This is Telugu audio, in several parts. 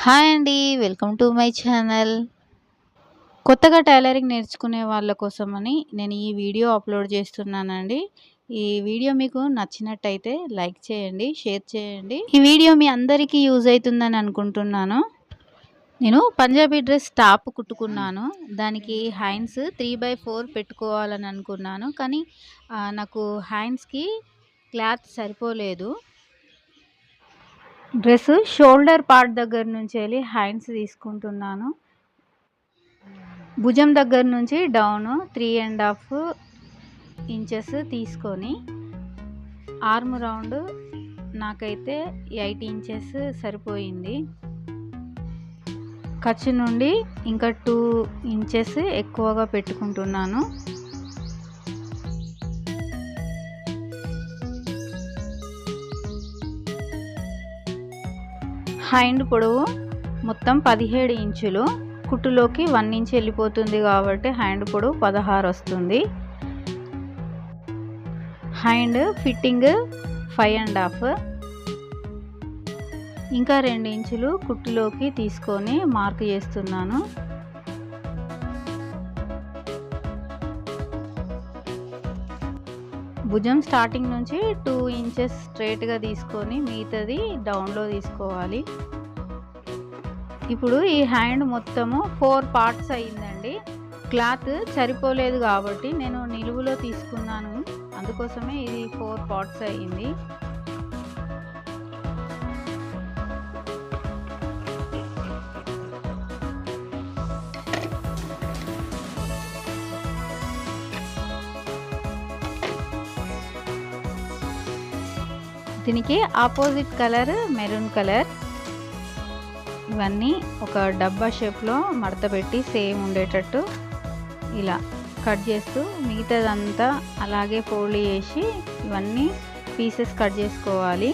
హాయ్ అండి. Welcome to my channel. కొత్తగా టైలరింగ్ నేర్చుకునే వాళ్ళ కోసమని నేను ఈ వీడియో అప్లోడ్ చేస్తున్నానండి. ఈ వీడియో మీకు నచ్చినట్టయితే లైక్ చేయండి, షేర్ చేయండి. ఈ వీడియో మీ అందరికీ యూజ్ అవుతుందని అనుకుంటున్నాను. నేను పంజాబీ డ్రెస్ టాప్ కుట్టుకున్నాను. దానికి హ్యాండ్స్ 3/4 పెట్టుకోవాలని అనుకున్నాను. కానీ నాకు హ్యాండ్స్కి క్లాత్ సరిపోలేదు. డ్రెస్ షోల్డర్ పార్ట్ దగ్గర నుంచి వెళ్ళి హ్యాండ్స్ తీసుకుంటున్నాను. భుజం దగ్గర నుంచి డౌన్ 3.5 ఇంచెస్ తీసుకొని ఆర్మ్ రౌండ్ నాకైతే 8 ఇంచెస్ సరిపోయింది. ఖర్చు నుండి ఇంకా 2 ఇంచెస్ ఎక్కువగా పెట్టుకుంటున్నాను. హ్యాండ్ పొడవు మొత్తం 17 ఇంచులు. కుట్టులోకి 1 ఇంచ్ వెళ్ళిపోతుంది కాబట్టి హ్యాండ్ పొడవు 16 వస్తుంది. హ్యాండ్ ఫిట్టింగ్ 5.5, ఇంకా 2 ఇంచులు కుట్టులోకి తీసుకొని మార్క్ చేస్తున్నాను. భుజం స్టార్టింగ్ నుంచి 2 ఇంచెస్ స్ట్రైట్గా తీసుకొని మిగతాది డౌన్లో తీసుకోవాలి. ఇప్పుడు ఈ హ్యాండ్ మొత్తము 4 పార్ట్స్ అయ్యిందండి. క్లాత్ సరిపోలేదు కాబట్టి నేను నిలువులో తీసుకున్నాను, అందుకోసమే ఇది 4 పార్ట్స్ అయ్యింది. దీనికి ఆపోజిట్ కలర్ మెరూన్ కలర్. ఇవన్నీ ఒక డబ్బా షేప్లో మడత పెట్టి సేమ్ ఉండేటట్టు ఇలా కట్ చేస్తూ మిగతాదంతా అలాగే ఫోల్డ్ చేసి ఇవన్నీ పీసెస్ కట్ చేసుకోవాలి.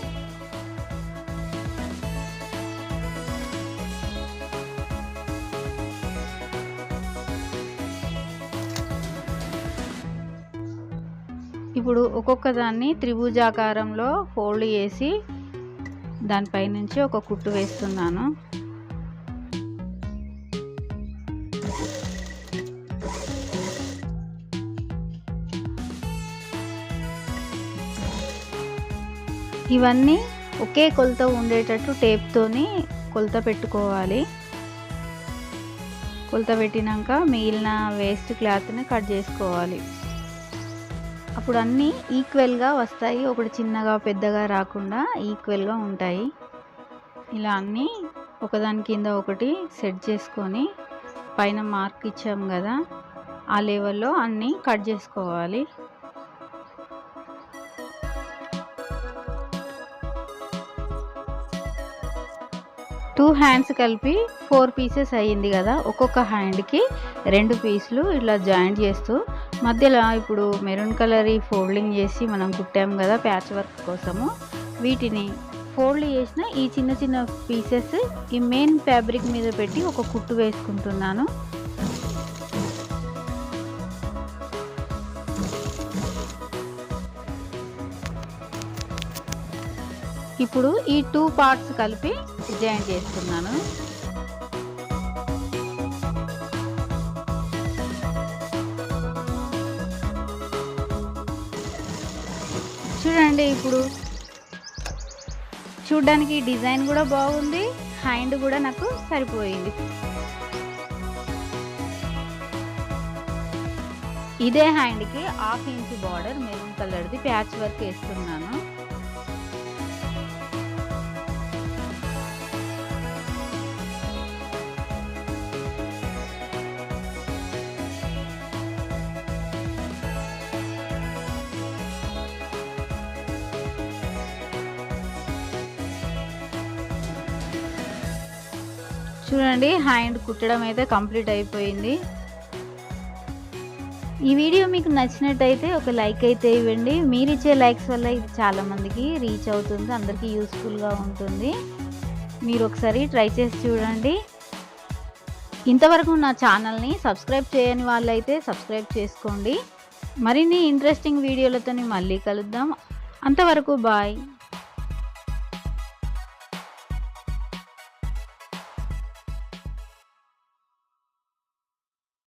ఇప్పుడు ఒక్కొక్క దాన్ని త్రిభుజాకారంలో ఫోల్డ్ చేసి దానిపై నుంచి ఒక కుట్టు వేస్తున్నాను. ఇవన్నీ ఒకే కొలత ఉండేటట్టు టేప్తోని కొలత పెట్టుకోవాలి. కొలత పెట్టినాక మిగిలిన వేస్ట్ క్లాత్ని కట్ చేసుకోవాలి. అప్పుడు అన్నీ ఈక్వల్గా వస్తాయి, ఒకటి చిన్నగా పెద్దగా రాకుండా ఈక్వల్గా ఉంటాయి. ఇలా అన్నీ ఒకదాని కింద ఒకటి సెట్ చేసుకొని పైన మార్క్ ఇచ్చాం కదా ఆ లెవెల్లో అన్నీ కట్ చేసుకోవాలి. టూ హ్యాండ్స్ కలిపి 4 పీసెస్ అయ్యింది కదా. ఒక్కొక్క హ్యాండ్కి 2 పీసులు ఇట్లా జాయింట్ చేస్తూ మధ్యలో ఇప్పుడు మెరూన్ కలర్ ఫోల్డింగ్ చేసి మనం కుట్టాం కదా ప్యాచ్ వర్క్ కోసము, వీటిని ఫోల్డ్ చేసిన ఈ చిన్న చిన్న పీసెస్ ఈ మెయిన్ ఫ్యాబ్రిక్ మీద పెట్టి ఒక కుట్టు వేసుకుంటున్నాను. ఇప్పుడు ఈ 2 పార్ట్స్ కలిపి జాయింట్ చేస్తున్నాను. చూడండి, ఇప్పుడు చూడడానికి డిజైన్ కూడా బాగుంది, హ్యాండ్ కూడా నాకు సరిపోయింది. ఇదే హ్యాండ్కి 1/2 ఇంచ్ బార్డర్ మెరూన్ కలర్ది ప్యాచ్ వర్క్ వేస్తున్నాను. చూడండి, హ్యాండ్ కుట్టడం అయితే కంప్లీట్ అయిపోయింది. ఈ వీడియో మీకు నచ్చినట్టయితే ఒక లైక్ అయితే ఇవ్వండి. మీరు ఇచ్చే లైక్స్ వల్ల ఇది చాలామందికి రీచ్ అవుతుంది, అందరికీ యూస్ఫుల్గా ఉంటుంది. మీరు ఒకసారి ట్రై చేసి చూడండి. ఇంతవరకు నా ఛానల్ని సబ్స్క్రైబ్ చేయని వాళ్ళైతే సబ్స్క్రైబ్ చేసుకోండి. మరిన్ని ఇంట్రెస్టింగ్ వీడియోలతో మళ్ళీ కలుద్దాం. అంతవరకు బాయ్.